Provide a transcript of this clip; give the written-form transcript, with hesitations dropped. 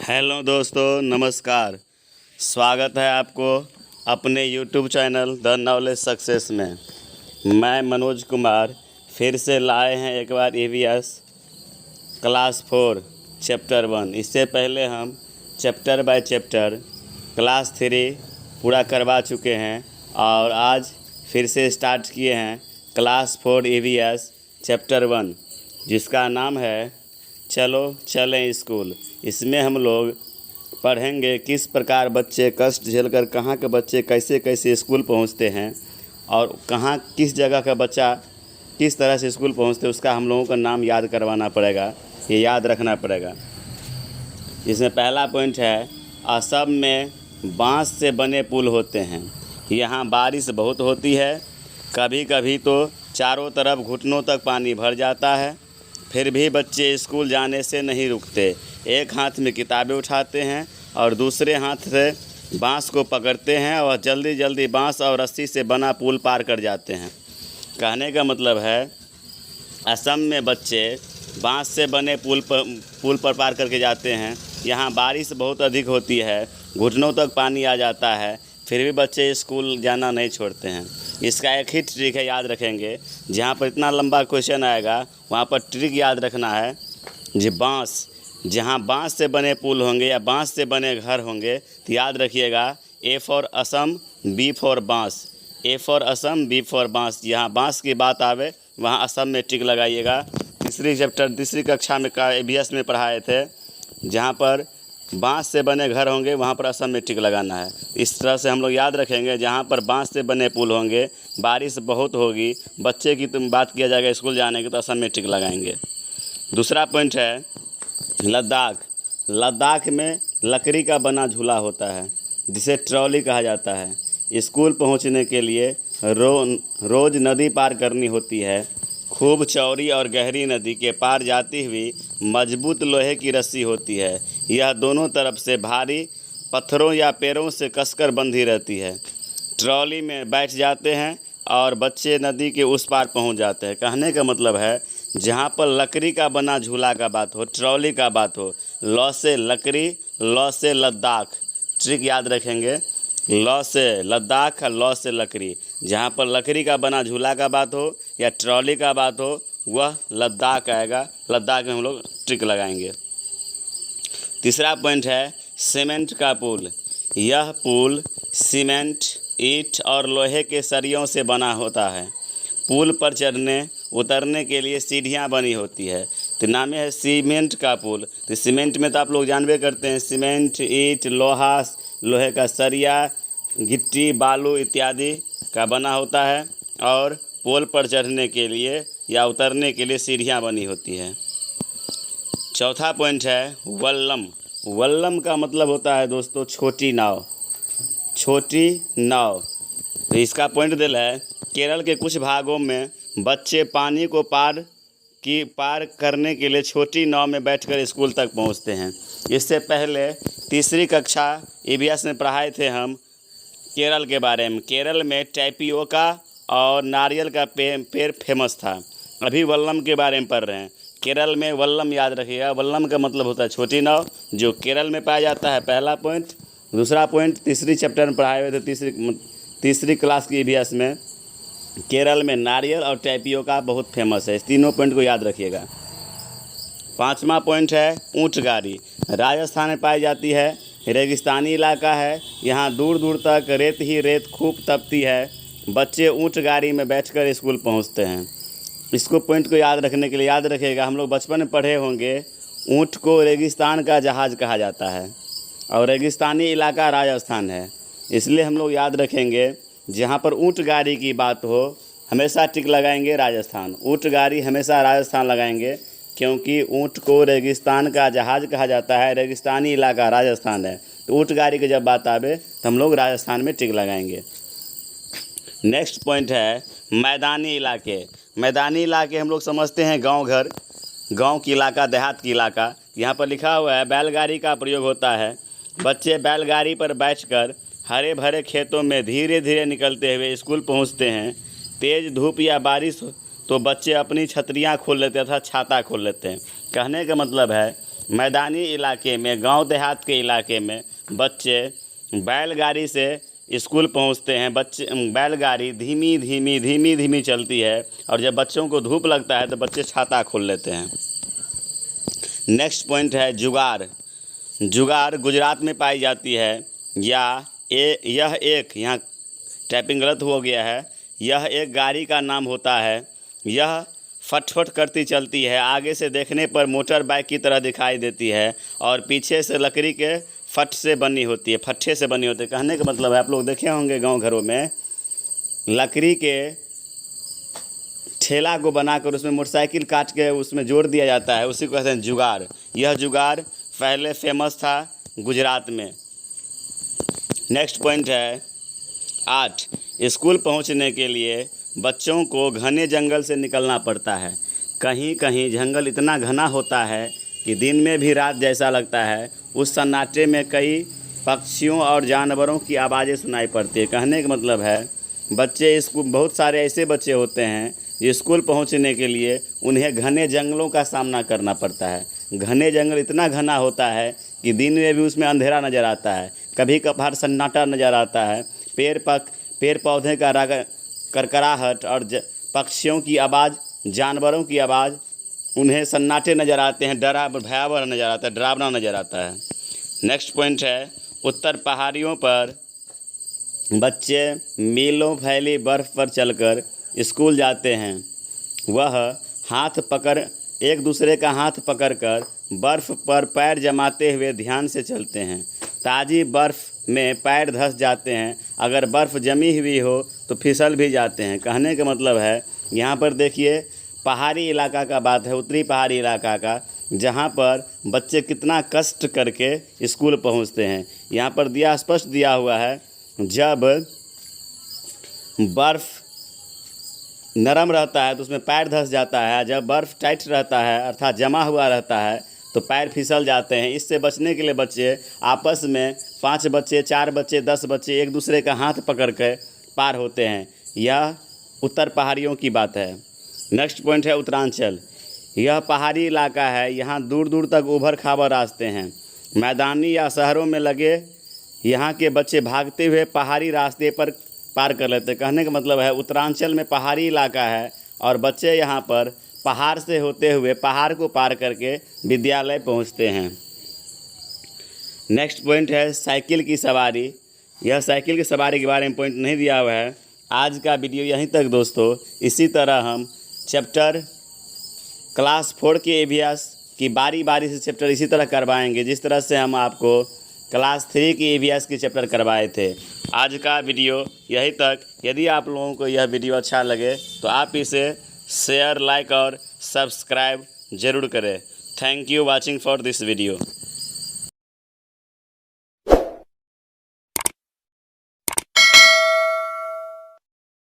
Hello दोस्तों, नमस्कार। स्वागत है आपको अपने YouTube channel the knowledge success में। मैं मनोज कुमार फिर से लाए हैं एक बार ईवीएस क्लास 4 चैप्टर 1। इससे पहले हम चैप्टर बाय चैप्टर क्लास 3 पूरा करवा चुके हैं और आज फिर से स्टार्ट किए हैं क्लास 4 ईवीएस चैप्टर 1, जिसका नाम है चलो चलें स्कूल। इसमें हम लोग पढ़ेंगे किस प्रकार बच्चे कष्ट झेलकर कहाँ के बच्चे कैसे कैसे स्कूल पहुँचते हैं और कहाँ किस जगह का बच्चा किस तरह से स्कूल पहुँचते हैं, उसका हम लोगों का नाम याद करवाना पड़ेगा, ये याद रखना पड़ेगा। इसमें पहला पॉइंट है, असम में बांस से बने पुल होते हैं। यहाँ बारिश बहुत होती है, कभी कभी तो चारों तरफ घुटनों तक पानी भर जाता है, फिर भी बच्चे स्कूल जाने से नहीं रुकते। एक हाथ में किताबें उठाते हैं और दूसरे हाथ से बांस को पकड़ते हैं और जल्दी जल्दी बांस और रस्सी से बना पुल पार कर जाते हैं। कहने का मतलब है, असम में बच्चे बांस से बने पुल पर पार करके जाते हैं। यहाँ बारिश बहुत अधिक होती है, घुटनों तक पानी आ जाता है, फिर भी बच्चे स्कूल जाना नहीं छोड़ते हैं। इसका एक ही ट्रिक है, याद रखेंगे। जहाँ पर इतना लंबा क्वेश्चन आएगा वहाँ पर ट्रिक याद रखना है जी, बांस, जहाँ बांस से बने पुल होंगे या बांस से बने घर होंगे तो याद रखिएगा, A for Assam, B for बांस। A for Assam, B for बांस। जहाँ बांस की बात आवे वहाँ असम में टिक लगाइएगा। तीसरी कक्षा में ईवीएस में पढ़ाए थे, जहाँ पर बांस से बने घर होंगे वहाँ पर असम में टिक लगाना है। इस तरह से हम लोग याद रखेंगे, जहाँ पर बांस से बने पुल होंगे, बारिश बहुत होगी, बच्चे की तुम बात किया जाएगा स्कूल जाने की, तो असम में टिक लगाएंगे। दूसरा पॉइंट है लद्दाख। लद्दाख में लकड़ी का बना झूला होता है जिसे ट्रॉली कहा जाता है। स्कूल पहुँचने के लिए रोज़ नदी पार करनी होती है। खूब चौड़ी और गहरी नदी के पार जाती हुई मजबूत लोहे की रस्सी होती है। यह दोनों तरफ से भारी पत्थरों या पेड़ों से कसकर बंधी रहती है। ट्रॉली में बैठ जाते हैं और बच्चे नदी के उस पार पहुंच जाते हैं। कहने का मतलब है, जहां पर लकड़ी का बना झूला का बात हो, ट्रॉली का बात हो, लौ से लकड़ी, लौ से लद्दाख। ट्रिक याद रखेंगे, लौ से लद्दाख और लौ से लकड़ी। जहाँ पर लकड़ी का बना झूला का बात हो या ट्रॉली का बात हो, वह लद्दाख आएगा। लद्दाख में हम लोग ट्रिक लगाएंगे। तीसरा पॉइंट है सीमेंट का पुल। यह पुल सीमेंट, ईंट और लोहे के सरियों से बना होता है। पुल पर चढ़ने उतरने के लिए सीढ़ियाँ बनी होती है, तो नाम है सीमेंट का पुल। तो सीमेंट में तो आप लोग जानबे करते हैं, सीमेंट, ईंट, लोहा, लोहे का सरिया, गिट्टी, बालू इत्यादि का बना होता है और पुल पर चढ़ने के लिए या उतरने के लिए सीढ़ियाँ बनी होती है। चौथा पॉइंट है वल्लम। वल्लम का मतलब होता है दोस्तों छोटी नाव। छोटी नाव, तो इसका पॉइंट दिल है, केरल के कुछ भागों में बच्चे पानी को पार करने के लिए छोटी नाव में बैठकर स्कूल तक पहुंचते हैं। इससे पहले तीसरी कक्षा ईवीएस में पढ़ाए थे हम केरल के बारे में। केरल में टैपियोका और नारियल का पेड़ फेमस था। अभी वल्लम के बारे में पढ़ रहे हैं। केरल में वल्लम याद रखिएगा। वल्लम का मतलब होता है छोटी नाव, जो केरल में पाया जाता है। पहला पॉइंट। दूसरा पॉइंट तीसरी चैप्टर में पढ़ाए हुए थे, तीसरी क्लास की ईवीएस में। केरल में नारियल और टैपियोका बहुत फेमस है। इस तीनों पॉइंट को याद रखिएगा। पांचवा पॉइंट है ऊँट गाड़ी। राजस्थान में पाई जाती है, रेगिस्तानी इलाका है, यहाँ दूर दूर तक रेत ही रेत खूब तपती है। बच्चे ऊँट गाड़ी में बैठकर स्कूल पहुँचते हैं। इसको पॉइंट को याद रखने के लिए याद रखिएगा, हम लोग बचपन में पढ़े होंगे, ऊँट को रेगिस्तान का जहाज़ कहा जाता है और रेगिस्तानी इलाका राजस्थान है। इसलिए हम लोग याद रखेंगे, जहाँ पर ऊँट गाड़ी की बात हो हमेशा टिक लगाएंगे राजस्थान। ऊँट गाड़ी हमेशा राजस्थान लगाएंगे, क्योंकि ऊँट को रेगिस्तान का जहाज़ कहा जाता है। रेगिस्तानी इलाका राजस्थान है, तो ऊँट गाड़ी की जब बात आवे तो हम लोग राजस्थान में टिक लगाएंगे। नेक्स्ट पॉइंट है मैदानी इलाके। मैदानी इलाके हम लोग समझते हैं गांव घर, गांव की इलाका, देहात की इलाका। यहाँ पर लिखा हुआ है बैलगाड़ी का प्रयोग होता है। बच्चे बैलगाड़ी पर बैठकर हरे भरे खेतों में धीरे धीरे निकलते हुए स्कूल पहुँचते हैं। तेज़ धूप या बारिश तो बच्चे अपनी छतरियाँ खोल लेते हैं तथा छाता खोल लेते हैं। कहने का मतलब है, मैदानी इलाके में, गांव देहात के इलाके में बच्चे बैलगाड़ी से स्कूल पहुंचते हैं। बच्चे बैलगाड़ी धीमी धीमी चलती है और जब बच्चों को धूप लगता है तो बच्चे छाता खोल लेते हैं। नेक्स्ट पॉइंट है जुगाड़। जुगाड़ गुजरात में पाई जाती है। यह एक, यहाँ टाइपिंग गलत हो गया है, यह एक गाड़ी का नाम होता है। यह फटफट करती चलती है, आगे से देखने पर मोटर बाइक की तरह दिखाई देती है और पीछे से लकड़ी के फट्ठे से बनी होती है। कहने का मतलब है, आप लोग देखे होंगे गांव घरों में लकड़ी के ठेला को बनाकर उसमें मोटरसाइकिल काट के उसमें जोड़ दिया जाता है, उसी को कहते हैं जुगाड़। यह जुगाड़ पहले फेमस था गुजरात में। नेक्स्ट पॉइंट है 8, स्कूल पहुंचने के लिए बच्चों को घने जंगल से निकलना पड़ता है। कहीं कहीं जंगल इतना घना होता है कि दिन में भी रात जैसा लगता है। उस सन्नाटे में कई पक्षियों और जानवरों की आवाज़ें सुनाई पड़ती है। कहने का मतलब है बच्चे स्कूल, बहुत सारे ऐसे बच्चे होते हैं जो स्कूल पहुंचने के लिए उन्हें घने जंगलों का सामना करना पड़ता है। घने जंगल इतना घना होता है कि दिन में भी उसमें अंधेरा नज़र आता है, कभी कभार सन्नाटा नज़र आता है। पेड़ पौधे का करकराहट और पक्षियों की आवाज़, जानवरों की आवाज़ उन्हें सन्नाटे नज़र आते हैं, भयावह नज़र आता है, डरावना नज़र आता है। नेक्स्ट पॉइंट है उत्तर पहाड़ियों पर बच्चे मीलों फैली बर्फ़ पर चलकर स्कूल जाते हैं। वह एक दूसरे का हाथ पकड़कर बर्फ़ पर पैर जमाते हुए ध्यान से चलते हैं। ताज़ी बर्फ़ में पैर धंस जाते हैं, अगर बर्फ़ जमी हुई हो तो फिसल भी जाते हैं। कहने का मतलब है यहाँ पर देखिए पहाड़ी इलाका का बात है, उत्तरी पहाड़ी इलाका का, जहाँ पर बच्चे कितना कष्ट करके स्कूल पहुँचते हैं। यहाँ पर स्पष्ट दिया हुआ है, जब बर्फ़ नरम रहता है तो उसमें पैर धंस जाता है, जब बर्फ़ टाइट रहता है अर्थात जमा हुआ रहता है तो पैर फिसल जाते हैं। इससे बचने के लिए बच्चे आपस में 5 बच्चे, 4 बच्चे, 10 बच्चे एक दूसरे का हाथ पकड़ कर पार होते हैं। यह उत्तर पहाड़ियों की बात है। नेक्स्ट पॉइंट है उत्तरांचल। यह पहाड़ी इलाका है, यहाँ दूर दूर तक उभर खाबर रास्ते हैं। मैदानी या शहरों में लगे यहाँ के बच्चे भागते हुए पहाड़ी रास्ते पर पार कर लेते हैं। कहने का मतलब है उत्तरांचल में पहाड़ी इलाका है और बच्चे यहाँ पर पहाड़ से होते हुए पहाड़ को पार करके विद्यालय पहुँचते हैं। नेक्स्ट पॉइंट है साइकिल की सवारी। यह साइकिल की सवारी के बारे में पॉइंट नहीं दिया हुआ है। आज का वीडियो यहीं तक दोस्तों। इसी तरह हम चैप्टर क्लास 4 के EVS की बारी से चैप्टर इसी तरह करवाएंगे जिस तरह से हम आपको क्लास 3 की EVS की चैप्टर करवाए थे। आज का वीडियो यहीं तक। यदि आप लोगों को यह वीडियो अच्छा लगे तो आप इसे शेयर, लाइक और सब्सक्राइब ज़रूर करें। Thank you watching for this video.